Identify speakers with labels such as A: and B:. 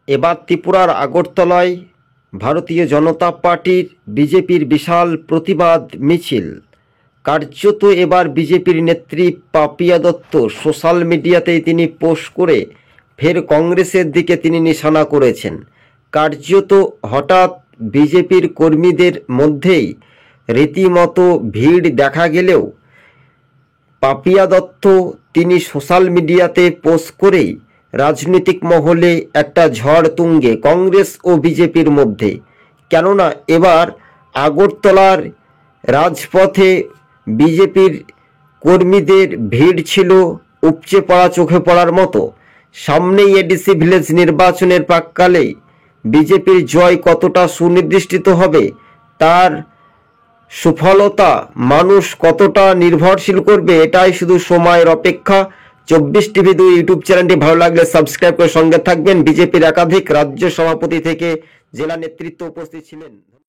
A: এবার ত্রিপুরার আগরতলায় ভারতীয় জনতা পার্টির বিজেপির বিশাল প্রতিবাদ মিছিল। কার্যত এবার বিজেপির নেত্রী পাপিয়া দত্ত সোশ্যাল মিডিয়াতেই তিনি পোস্ট করে ফের কংগ্রেসের দিকে তিনি নিশানা করেছেন। কার্যত হঠাৎ বিজেপির কর্মীদের মধ্যেই রীতিমতো ভিড় দেখা গেলেও পাপিয়া দত্ত তিনি সোশ্যাল মিডিয়াতে পোস্ট করেই রাজনৈতিক মহলে একটা ঝড় তুঙ্গে কংগ্রেস ও বিজেপির মধ্যে। কেননা এবার আগরতলার রাজপথে বিজেপির কর্মীদের ভিড় ছিল উপচে পড়া চোখে পড়ার মতো। সামনেই এডিসি ভিলেজ নির্বাচনের প্রাক্কালে বিজেপির জয় কতটা সুনির্দিষ্ট হবে, তার সফলতা মানুষ কতটা নির্ভরশীল করবে, এটাই শুধু সময়ের অপেক্ষা। 24TV2 ইউটিউব চ্যানেলটি ভালো লাগলে সাবস্ক্রাইব করে সঙ্গে থাকবেন। বিজেপির একাধিক রাজ্য সভাপতি থেকে জেলা নেতৃত্ব উপস্থিত ছিলেন।